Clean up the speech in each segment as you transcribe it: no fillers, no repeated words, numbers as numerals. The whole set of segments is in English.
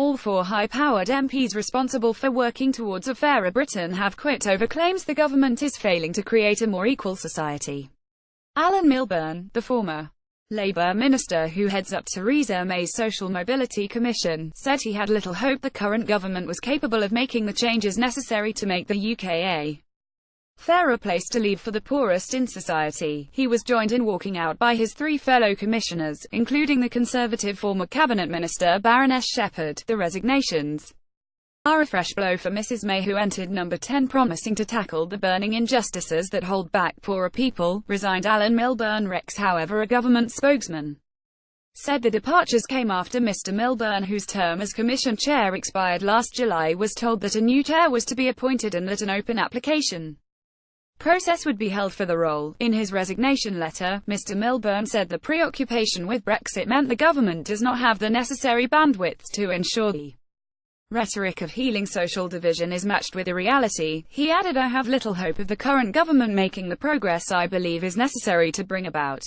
All four high-powered MPs responsible for working towards a fairer Britain have quit over claims the government is failing to create a more equal society. Alan Milburn, the former Labour minister who heads up Theresa May's Social Mobility Commission, said he had little hope the current government was capable of making the changes necessary to make the UK a fairer place to live for the poorest in society. He was joined in walking out by his three fellow commissioners, including the Conservative former cabinet minister Baroness Shephard. The resignations are a fresh blow for Mrs May, who entered number 10 promising to tackle the burning injustices that hold back poorer people. Resigned Alan Milburn Rex, however, a government spokesman, said the departures came after Mr Milburn, whose term as commission chair expired last July, was told that a new chair was to be appointed and that an open application process would be held for the role. In his resignation letter, Mr Milburn said the preoccupation with Brexit meant the government does not have the necessary bandwidth to ensure the rhetoric of healing social division is matched with the reality. He added, "I have little hope of the current government making the progress I believe is necessary to bring about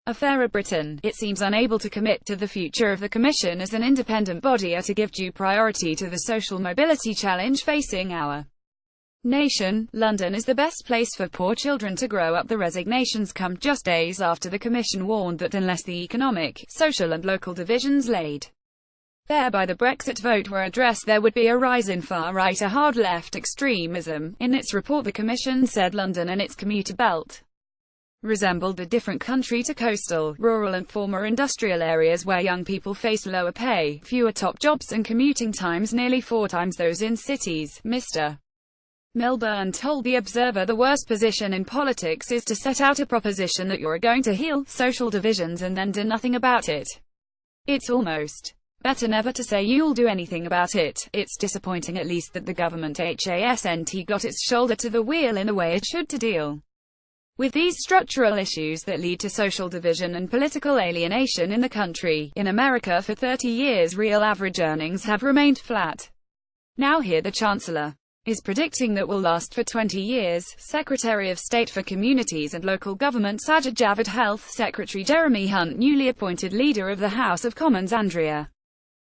a fairer Britain. It seems unable to commit to the future of the Commission as an independent body or to give due priority to the social mobility challenge facing our nation. London is the best place for poor children to grow up." The resignations come just days after the Commission warned that unless the economic, social and local divisions laid bare by the Brexit vote were addressed, there would be a rise in far-right or hard-left extremism. In its report, the Commission said London and its commuter belt resembled a different country to coastal, rural and former industrial areas where young people face lower pay, fewer top jobs and commuting times nearly 4 times those in cities. Mr Milburn told The Observer the worst position in politics is to set out a proposition that you're going to heal social divisions and then do nothing about it. It's almost better never to say you'll do anything about it. It's disappointing at least that the government hasn't got its shoulder to the wheel in the way it should to deal with these structural issues that lead to social division and political alienation in the country. In America for 30 years real average earnings have remained flat. Now here the Chancellor is predicting that will last for 20 years. Secretary of State for Communities and Local Government Sajid Javid, Health Secretary Jeremy Hunt, newly appointed Leader of the House of Commons Andrea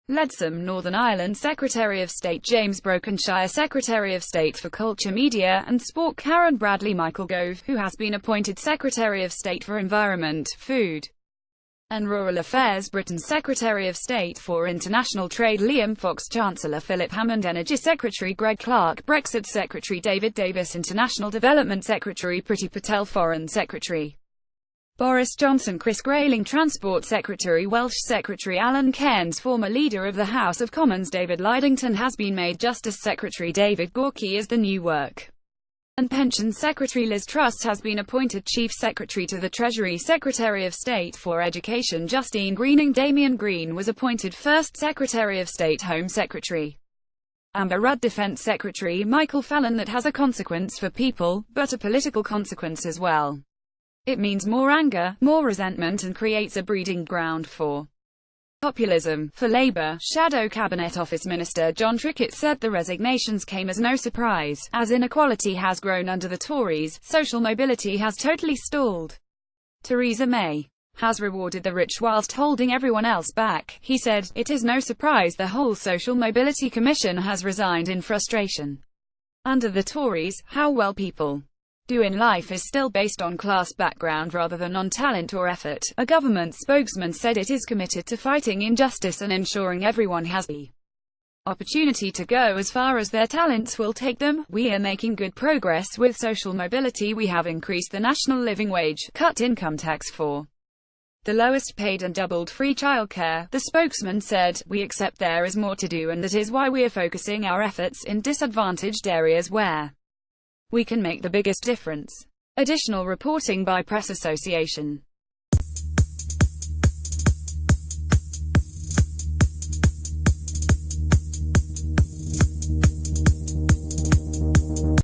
Leadsom, Northern Ireland Secretary of State James Brokenshire, Secretary of State for Culture, Media and Sport Karen Bradley, Michael Gove, who has been appointed Secretary of State for Environment, Food and Rural Affairs, Britain's Secretary of State for International Trade Liam Fox, Chancellor Philip Hammond, Energy Secretary Greg Clark, Brexit Secretary David Davis, International Development Secretary Priti Patel, Foreign Secretary Boris Johnson, Chris Grayling, Transport Secretary Welsh Secretary Alan Cairns, former Leader of the House of Commons David Lidington has been made Justice Secretary David Gorky is the new Work and Pensions Secretary Liz Truss has been appointed Chief Secretary to the Treasury. Secretary of State for Education Justine Greening, Damian Green was appointed First Secretary of State. Home Secretary Amber Rudd, Defence Secretary Michael Fallon. That has a consequence for people, but a political consequence as well. It means more anger, more resentment and creates a breeding ground for populism. For Labour, Shadow Cabinet Office Minister John Trickett said the resignations came as no surprise, as inequality has grown under the Tories, social mobility has totally stalled. Theresa May has rewarded the rich whilst holding everyone else back. He said, "It is no surprise the whole Social Mobility Commission has resigned in frustration. Under the Tories, how well people do in life is still based on class background rather than on talent or effort." A government spokesman said it is committed to fighting injustice and ensuring everyone has the opportunity to go as far as their talents will take them. "We are making good progress with social mobility. We have increased the national living wage, cut income tax for the lowest paid and doubled free childcare," the spokesman said. "We accept there is more to do and that is why we are focusing our efforts in disadvantaged areas where we can make the biggest difference." Additional reporting by Press Association.